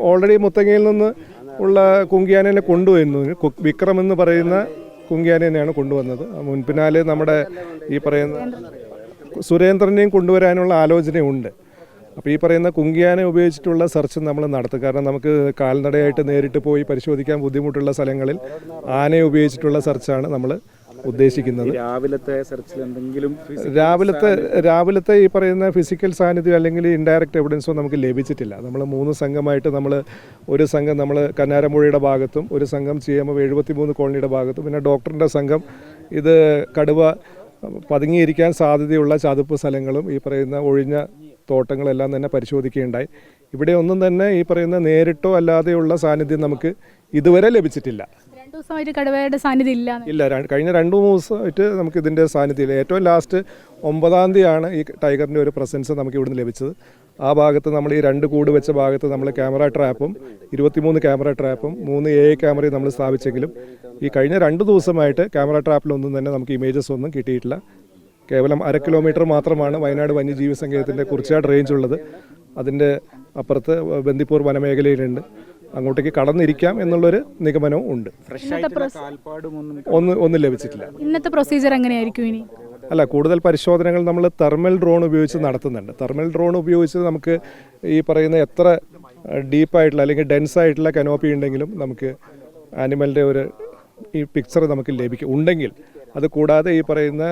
Already മുത്തങ്ങയിൽ നിന്ന് ഉള്ള കുങ്കിയാനേനെ കൊണ്ടുവരുന്നു. വിക്രം എന്ന് പറയുന്ന കുങ്കിയാനേനെയാണ് കൊണ്ടുവന്നത്. മുൻപിനാലെ നമ്മുടെ ഈ പറയുന്ന സുരേന്ദ്രനെയും കൊണ്ടുവരാനുള്ള ആലോചനയുണ്ട്. അപ്പോൾ ഈ പറയുന്ന കുങ്കിയാനെ ഉപയോഗിച്ചിട്ടുള്ള സെർച്ച് നമ്മൾ നടത്തും. കാരണം നമുക്ക് കാൽനടയായിട്ട് നേരിട്ട് പോയി പരിശോധിക്കാൻ ബുദ്ധിമുട്ടുള്ള സ്ഥലങ്ങളിൽ ആനയെ ഉപയോഗിച്ചിട്ടുള്ള സെർച്ചാണ് നമ്മൾ ഉദ്ദേശിക്കുന്നത്. രാവിലത്തെ ഈ പറയുന്ന ഫിസിക്കൽ സാന്നിധ്യം അല്ലെങ്കിൽ ഇൻഡയറക്റ്റ് എവിഡൻസോ നമുക്ക് ലഭിച്ചിട്ടില്ല. നമ്മൾ 3 സംഘമായിട്ട് ഒരു സംഘം നമ്മൾ കന്നാരമ്പുഴയുടെ ഭാഗത്തും, ഒരു സംഘം CMF 73 കോളനിയുടെ ഭാഗത്തും, പിന്നെ ഡോക്ടറിൻ്റെ സംഘം ഇത് കടുവ പതുങ്ങിയിരിക്കാൻ സാധ്യതയുള്ള ചതുപ്പ് സ്ഥലങ്ങളും ഈ പറയുന്ന ഒഴിഞ്ഞ തോട്ടങ്ങളെല്ലാം തന്നെ പരിശോധിക്കുകയുണ്ടായി. ഇവിടെ ഒന്നും തന്നെ ഈ പറയുന്ന നേരിട്ടോ അല്ലാതെയുള്ള സാന്നിധ്യം നമുക്ക് ഇതുവരെ ലഭിച്ചിട്ടില്ല. കടുവയുടെ സാന്നിധ്യം ഇല്ല. കഴിഞ്ഞ 2-3 ദിവസമായിട്ട് നമുക്ക് ഇതിൻ്റെ സാന്നിധ്യമില്ല. ഏറ്റവും ലാസ്റ്റ് 9-ാം തീയതിയാണ് ഈ ടൈഗറിൻ്റെ ഒരു പ്രസൻസ് നമുക്ക് ഇവിടുന്ന് ലഭിച്ചത്. ആ ഭാഗത്ത് നമ്മൾ ഈ 2 കൂട് വെച്ച ഭാഗത്ത് നമ്മൾ ക്യാമറ ട്രാപ്പും 23 ക്യാമറ ട്രാപ്പും 3 AI ക്യാമറയും നമ്മൾ സ്ഥാപിച്ചെങ്കിലും ഈ കഴിഞ്ഞ 2 ദിവസമായിട്ട് ക്യാമറ ട്രാപ്പിലൊന്നും തന്നെ നമുക്ക് ഇമേജസ് ഒന്നും കിട്ടിയിട്ടില്ല. കേവലം 1/2 കിലോമീറ്റർ മാത്രമാണ് വയനാട് വന്യജീവി സങ്കേതത്തിൻ്റെ കുറിച്ചാട് റേഞ്ച് ഉള്ളത്. അതിൻ്റെ അപ്പുറത്ത് ബന്ദിപ്പൂർ വനമേഖലയിലുണ്ട്. അങ്ങോട്ടേക്ക് കടന്നിരിക്കാം എന്നുള്ളൊരു നിഗമനവും ഉണ്ട്. ഒന്നും ലഭിച്ചിട്ടില്ല. ഇന്നത്തെ പ്രൊസീജിയർ എങ്ങനെയായിരിക്കും ഇനി? അല്ല, കൂടുതൽ പരിശോധനകൾ നമ്മൾ തെർമൽ ഡ്രോൺ ഉപയോഗിച്ച് നടത്തുന്നുണ്ട്. തെർമൽ ഡ്രോൺ ഉപയോഗിച്ച് നമുക്ക് ഈ പറയുന്ന എത്ര ഡീപ്പായിട്ടുള്ള അല്ലെങ്കിൽ ഡെൻസ് ആയിട്ടുള്ള കനോപ്പി ഉണ്ടെങ്കിലും നമുക്ക് ആനിമലിൻ്റെ ഈ പിക്ചർ നമുക്ക് ലഭിക്കും ഉണ്ടെങ്കിൽ. അത് കൂടാതെ ഈ പറയുന്ന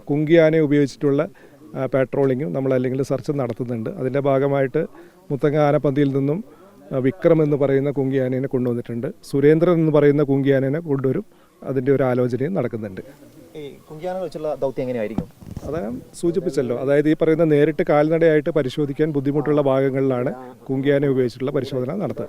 കുങ്കിയാനെ ഉപയോഗിച്ചിട്ടുള്ള പാട്രോളിങ്ങും നമ്മൾ അല്ലെങ്കിൽ സെർച്ച് നടത്തുന്നുണ്ട്. അതിൻ്റെ ഭാഗമായിട്ട് മുത്തങ്ങ ആനപ്പന്തിയിൽ നിന്നും വിക്രം എന്ന് പറയുന്ന കുങ്കിയാനേനെ കൊണ്ടുവന്നിട്ടുണ്ട്. സുരേന്ദ്രൻ എന്ന് പറയുന്ന കുങ്കിയാനേനെ കൊണ്ടുവരും. അതിൻ്റെ ഒരു ആലോചനയും നടക്കുന്നുണ്ട്. അത് സൂചിപ്പിച്ചല്ലോ. അതായത് ഈ പറയുന്ന നേരിട്ട് കാൽനടയായിട്ട് പരിശോധിക്കാൻ ബുദ്ധിമുട്ടുള്ള ഭാഗങ്ങളിലാണ് കുങ്കിയാനെ ഉപയോഗിച്ചിട്ടുള്ള പരിശോധന നടത്തുക.